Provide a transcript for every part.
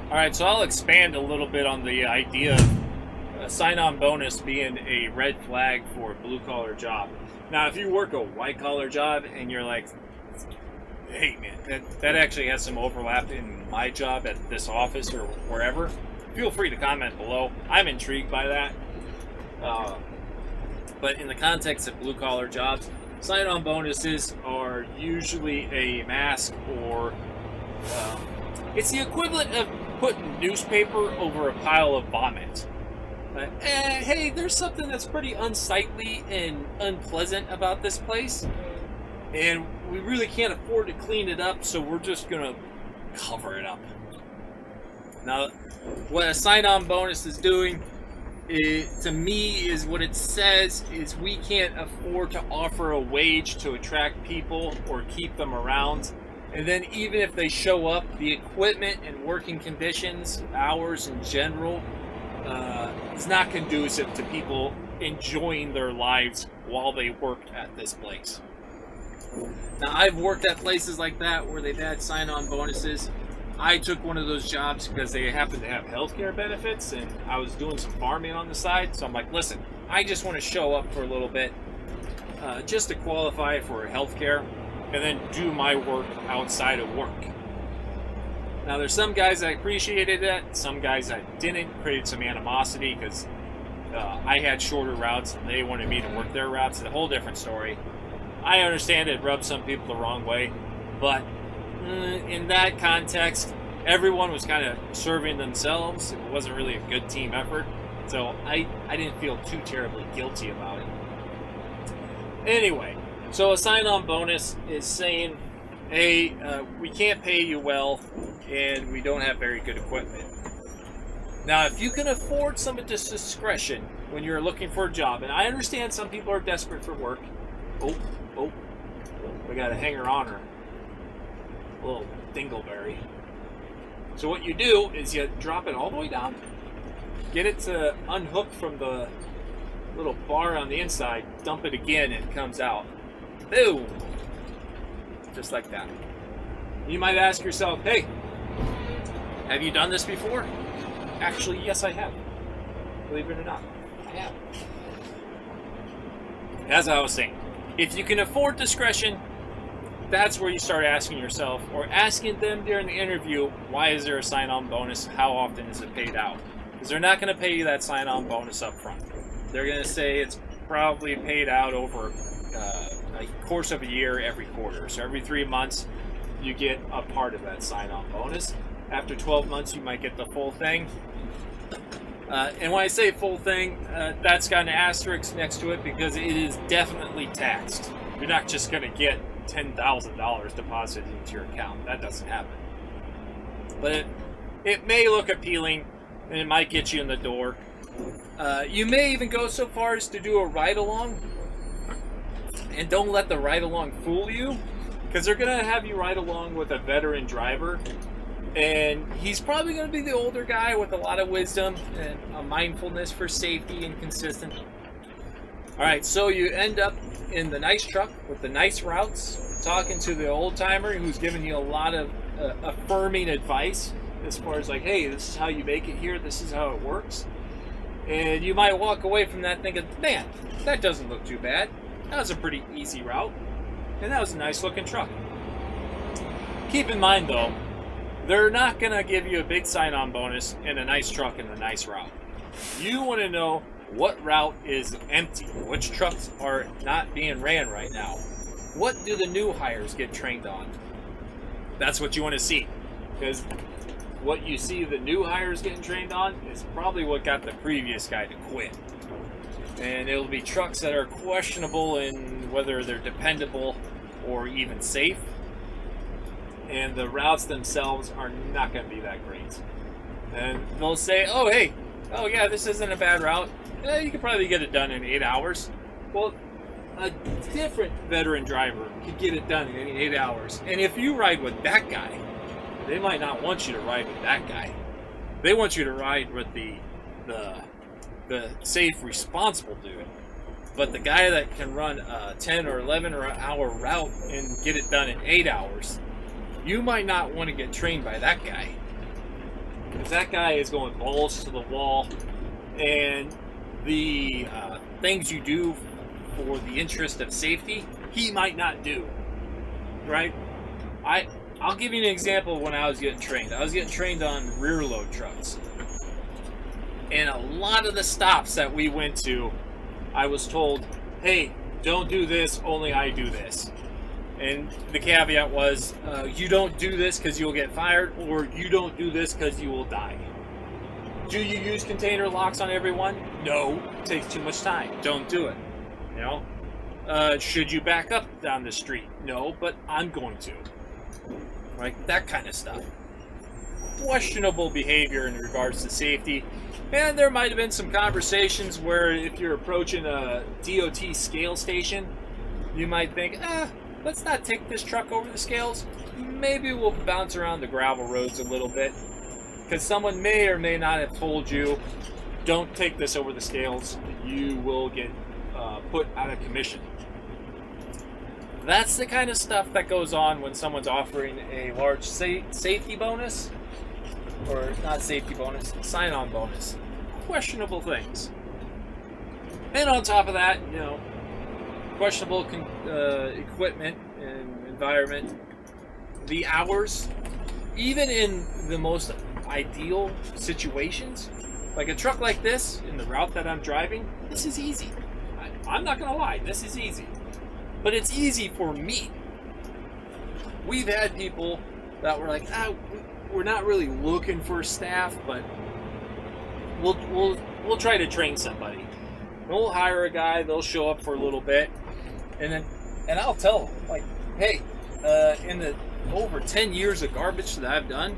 All right, so I'll expand a little bit on the idea of a sign-on bonus being a red flag for a blue-collar job. Now, if you work a white-collar job and you're like, hey, man, that actually has some overlap in my job at this office or wherever, feel free to comment below. I'm intrigued by that. But in the context of blue-collar jobs, sign-on bonuses are usually a mask or it's the equivalent of putting newspaper over a pile of vomit. Hey, there's something that's pretty unsightly and unpleasant about this place, and we really can't afford to clean it up, so we're just gonna cover it up. Now, what a sign-on bonus is doing, to me, is what it says is we can't afford to offer a wage to attract people or keep them around. And then even if they show up, the equipment and working conditions, hours in general, is not conducive to people enjoying their lives while they work at this place. Now, I've worked at places like that where they've had sign-on bonuses. I took one of those jobs because they happened to have healthcare benefits, and I was doing some farming on the side. So I'm like, listen, I just want to show up for a little bit just to qualify for healthcare and then do my work outside of work. Now, there's some guys that appreciated that, some guys that didn't, created some animosity because I had shorter routes and they wanted me to work their routes. It's a whole different story. I understand it rubbed some people the wrong way, but in that context, everyone was kind of serving themselves. It wasn't really a good team effort, so I didn't feel too terribly guilty about it. Anyway, so a sign-on bonus is saying, hey, we can't pay you well, and we don't have very good equipment. Now, if you can afford some of this discretion when you're looking for a job, and I understand some people are desperate for work. Oh, we got a hanger-oner. A little dingleberry. So what you do is you drop it all the way down, get it to unhook from the little bar on the inside, dump it again, and it comes out. Boom! Just like that. You might ask yourself, hey, have you done this before? Actually, yes, I have. Believe it or not, I have. As I was saying, if you can afford discretion, that's where you start asking yourself, or asking them during the interview, why is there a sign-on bonus? How often is it paid out? Because they're not going to pay you that sign-on bonus up front. They're going to say it's probably paid out over a course of a year, every quarter. So every 3 months, you get a part of that sign-on bonus. After 12 months, you might get the full thing. And when I say full thing, that's got an asterisk next to it because it is definitely taxed. You're not just going to get $10,000 deposited into your account. That doesn't happen. But it may look appealing, and it might get you in the door. You may even go so far as to do a ride-along. And don't let the ride-along fool you, because they're going to have you ride along with a veteran driver. And he's probably going to be the older guy with a lot of wisdom and a mindfulness for safety and consistency. Alright, so you end up in the nice truck with the nice routes, talking to the old timer who's giving you a lot of affirming advice as far as like, hey, this is how you make it here, this is how it works. And you might walk away from that thinking, man, that doesn't look too bad. That was a pretty easy route, and that was a nice looking truck. Keep in mind though, they're not going to give you a big sign-on bonus and a nice truck and a nice route. You want to know what route is empty, which trucks are not being ran right now. What do the new hires get trained on? That's what you want to see, because what you see the new hires getting trained on is probably what got the previous guy to quit. And it'll be trucks that are questionable in whether they're dependable or even safe. And the routes themselves are not going to be that great. And they'll say, oh, hey, oh yeah, this isn't a bad route. You could probably get it done in 8 hours. Well, a different veteran driver could get it done in 8 hours. And if you ride with that guy, they might not want you to ride with that guy. They want you to ride with the safe, responsible dude. But the guy that can run a 10 or 11 hour route and get it done in 8 hours, you might not want to get trained by that guy. because that guy is going balls to the wall, and the things you do for the interest of safety, he might not do, right? I'll give you an example of when I was getting trained. I was getting trained on rear load trucks. And a lot of the stops that we went to, I was told, hey, don't do this, only I do this. And the caveat was, you don't do this because you'll get fired, or you don't do this because you will die. Do you use container locks on everyone? No, it takes too much time. Don't do it. You know? Should you back up down the street? No, but I'm going to. Like that kind of stuff. Questionable behavior in regards to safety. And there might have been some conversations where if you're approaching a DOT scale station, you might think, let's not take this truck over the scales. Maybe we'll bounce around the gravel roads a little bit. Because someone may or may not have told you, don't take this over the scales. You will get put out of commission. That's the kind of stuff that goes on when someone's offering a large safety bonus. Or not safety bonus, sign-on bonus. Questionable things. And on top of that, you know, questionable equipment and environment. The hours, even in the most ideal situations, like a truck like this, in the route that I'm driving, this is easy. I'm not going to lie, this is easy. But it's easy for me. We've had people that were like, we're not really looking for staff, but we'll try to train somebody. And we'll hire a guy, they'll show up for a little bit, and I'll tell them, like, hey, in the over 10 years of garbage that I've done,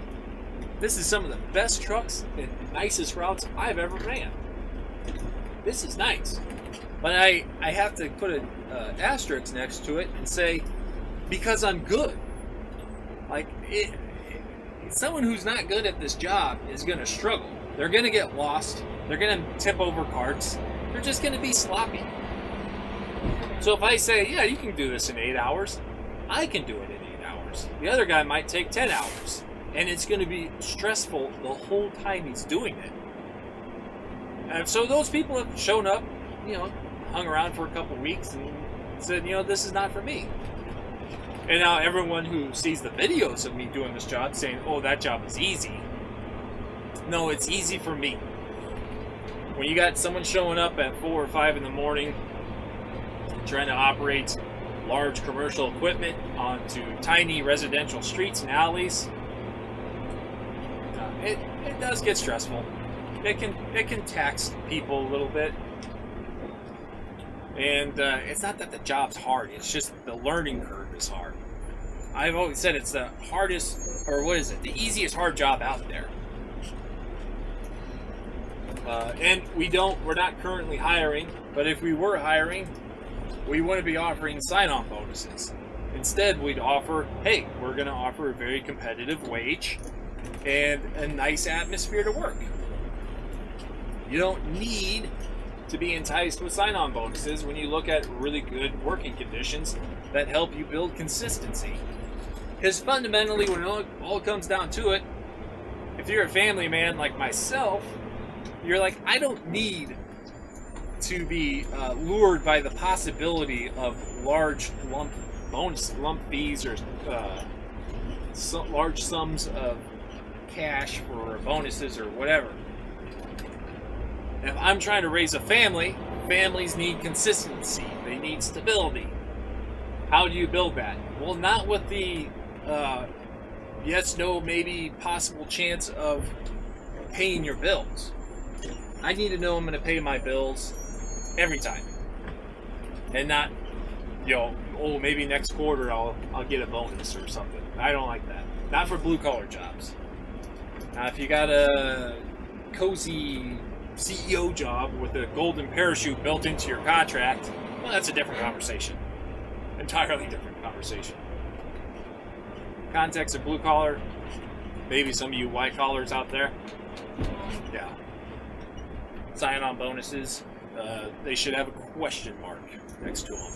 this is some of the best trucks and nicest routes I've ever ran. This is nice. But I have to put an asterisk next to it and say, because I'm good. Like, someone who's not good at this job is going to struggle. They're going to get lost. They're going to tip over carts. They're just going to be sloppy. So if I say, yeah, you can do this in 8 hours, I can do it in 8 hours. The other guy might take 10 hours. And it's going to be stressful the whole time he's doing it. And so those people have shown up, you know, hung around for a couple weeks and said, you know, this is not for me. And now everyone who sees the videos of me doing this job saying, oh, that job is easy. No, it's easy for me. When you got someone showing up at 4 or 5 in the morning trying to operate large commercial equipment onto tiny residential streets and alleys, it does get stressful. It can tax people a little bit. And it's not that the job's hard, it's just the learning curve is hard. I've always said it's the hardest, or what is it, the easiest hard job out there. And we're not currently hiring, but if we were hiring, we wouldn't be offering sign-on bonuses. Instead, we'd offer, hey, we're going to offer a very competitive wage and a nice atmosphere to work. You don't need to be enticed with sign-on bonuses when you look at really good working conditions that help you build consistency. Because fundamentally, when it all comes down to it, if you're a family man like myself, you're like, I don't need to be lured by the possibility of large lump fees or large sums of cash for bonuses or whatever. If I'm trying to raise a family, families need consistency. They need stability. How do you build that? Well, not with the yes, no, maybe possible chance of paying your bills. I need to know I'm going to pay my bills every time. And not, oh, maybe next quarter I'll get a bonus or something. I don't like that. Not for blue-collar jobs. Now, if you got a cozy CEO job with a golden parachute built into your contract, well, that's a different conversation. Entirely different conversation. Context of blue collar, maybe some of you white collars out there, yeah. Sign-on bonuses, they should have a question mark next to them.